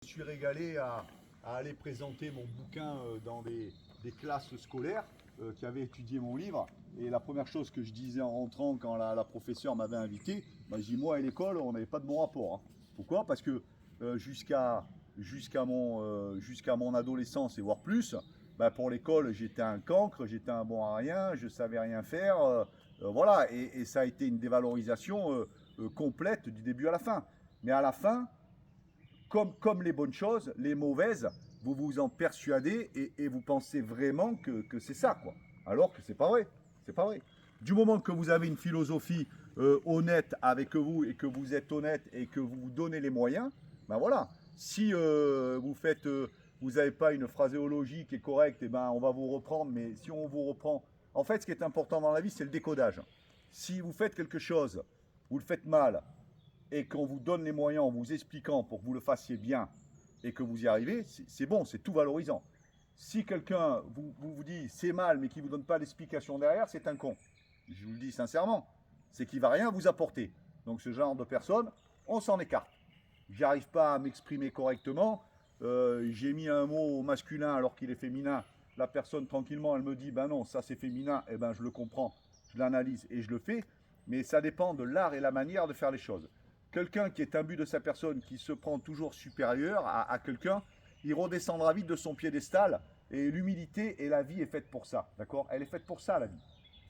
Je suis régalé à aller présenter mon bouquin dans des classes scolaires qui avaient étudié mon livre. Et la première chose que je disais en rentrant quand la professeure m'avait invité, bah, je dis moi et l'école, on n'avait pas de bon rapport. Hein. Pourquoi? Parce que jusqu'à mon adolescence et voire plus, bah, pour l'école, j'étais un cancre, j'étais un bon à rien, je savais rien faire. Voilà, et ça a été une dévalorisation complète du début à la fin. Mais à la fin, comme les bonnes choses, les mauvaises, vous vous en persuadez et vous pensez vraiment que c'est ça, quoi. Alors que c'est pas vrai. C'est pas vrai. Du moment que vous avez une philosophie honnête avec vous et que vous êtes honnête et que vous vous donnez les moyens, ben voilà. Si vous n'avez pas une phraséologie qui est correcte, et ben on va vous reprendre. Mais si on vous reprend, en fait, ce qui est important dans la vie, c'est le décodage. Si vous faites quelque chose, vous le faites mal, et qu'on vous donne les moyens en vous expliquant pour que vous le fassiez bien et que vous y arrivez, c'est bon, c'est tout valorisant. Si quelqu'un vous dit c'est mal mais qui ne vous donne pas l'explication derrière, c'est un con. Je vous le dis sincèrement, c'est qu'il ne va rien vous apporter. Donc ce genre de personne, on s'en écarte. J'arrive pas à m'exprimer correctement, j'ai mis un mot masculin alors qu'il est féminin, la personne tranquillement elle me dit ben non ça c'est féminin, et ben je le comprends, je l'analyse et je le fais, mais ça dépend de l'art et la manière de faire les choses. Quelqu'un qui est imbu de sa personne, qui se prend toujours supérieur à quelqu'un, il redescendra vite de son piédestal. Et l'humilité et la vie est faite pour ça, d'accord? Elle est faite pour ça, la vie.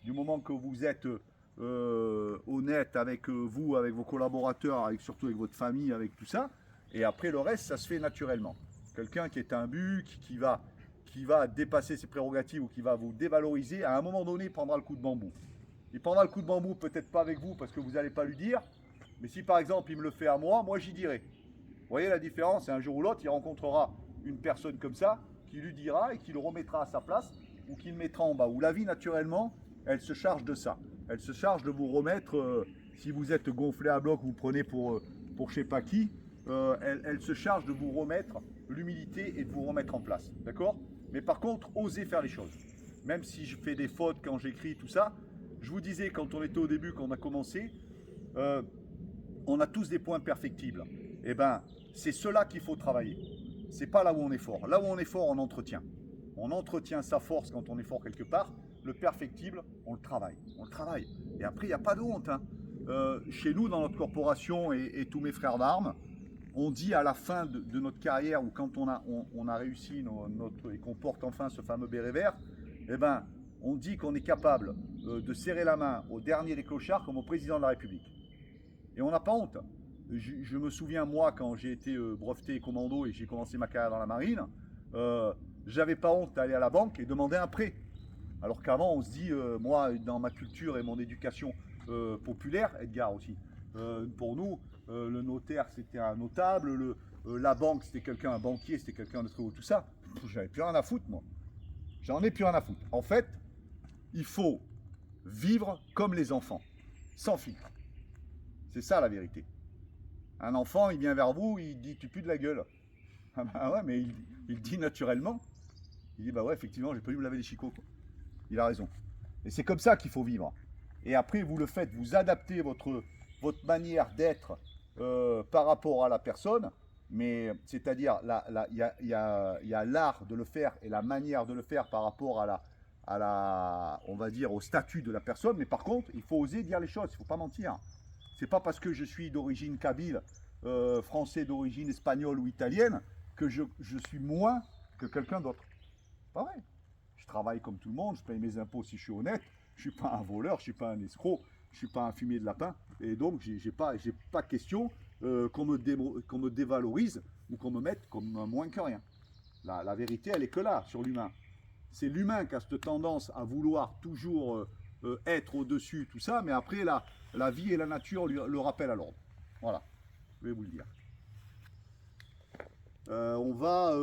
Du moment que vous êtes honnête avec vous, avec vos collaborateurs, surtout avec votre famille, avec tout ça, et après le reste, ça se fait naturellement. Quelqu'un qui est imbu, qui va dépasser ses prérogatives ou qui va vous dévaloriser, à un moment donné, il prendra le coup de bambou. Il prendra le coup de bambou, peut-être pas avec vous, parce que vous n'allez pas lui dire, mais si par exemple il me le fait à moi j'y dirai. Vous voyez la différence? Et un jour ou l'autre, il rencontrera une personne comme ça qui lui dira et qui le remettra à sa place ou qui le mettra en bas. Ou la vie, naturellement, elle se charge de ça. Elle se charge de vous remettre, si vous êtes gonflé à bloc, vous prenez pour je sais pas qui, elle se charge de vous remettre l'humilité et de vous remettre en place. D'accord? Mais par contre, osez faire les choses. Même si je fais des fautes quand j'écris tout ça, je vous disais quand on était au début, quand on a commencé, euh, on a tous des points perfectibles. Eh ben, c'est cela qu'il faut travailler. C'est pas là où on est fort. Là où on est fort, on entretient. On entretient sa force quand on est fort quelque part. Le perfectible, on le travaille. On le travaille. Et après, il n'y a pas de honte. Hein. Chez nous, dans notre corporation et tous mes frères d'armes, on dit à la fin de notre carrière ou quand on a réussi et qu'on porte enfin ce fameux béret vert, eh ben, on dit qu'on est capable de serrer la main au dernier des clochards comme au président de la République. Et on n'a pas honte. Je me souviens, moi, quand j'ai été breveté commando et j'ai commencé ma carrière dans la marine, j'avais pas honte d'aller à la banque et demander un prêt. Alors qu'avant, on se dit, moi, dans ma culture et mon éducation populaire, Edgar aussi, pour nous, le notaire, c'était un notable, la banque, c'était quelqu'un, un banquier, c'était quelqu'un de très haut, tout ça. J'avais plus rien à foutre, moi. J'en ai plus rien à foutre. En fait, il faut vivre comme les enfants, sans filtre. C'est ça la vérité. Un enfant, il vient vers vous, il dit tu pues de la gueule. Ah bah ouais, mais il dit naturellement. Il dit bah ouais, effectivement, j'ai pas dû me laver les chicots. Quoi. Il a raison. Et c'est comme ça qu'il faut vivre. Et après, vous le faites, vous adaptez votre manière d'être par rapport à la personne. Mais c'est-à-dire, il y a l'art de le faire et la manière de le faire par rapport on va dire, au statut de la personne. Mais par contre, il faut oser dire les choses, il ne faut pas mentir. C'est pas parce que je suis d'origine kabyle, français d'origine espagnole ou italienne, que je suis moins que quelqu'un d'autre. Pas vrai. Je travaille comme tout le monde, je paye mes impôts si je suis honnête. Je suis pas un voleur, je suis pas un escroc, je suis pas un fumier de lapin. Et donc, j'ai pas question qu'on me dévalorise ou qu'on me mette comme moins que rien. La vérité, elle est que là, sur l'humain. C'est l'humain qui a cette tendance à vouloir toujours être au-dessus, tout ça, mais après, la vie et la nature le rappellent à l'ordre. Voilà, je vais vous le dire. On va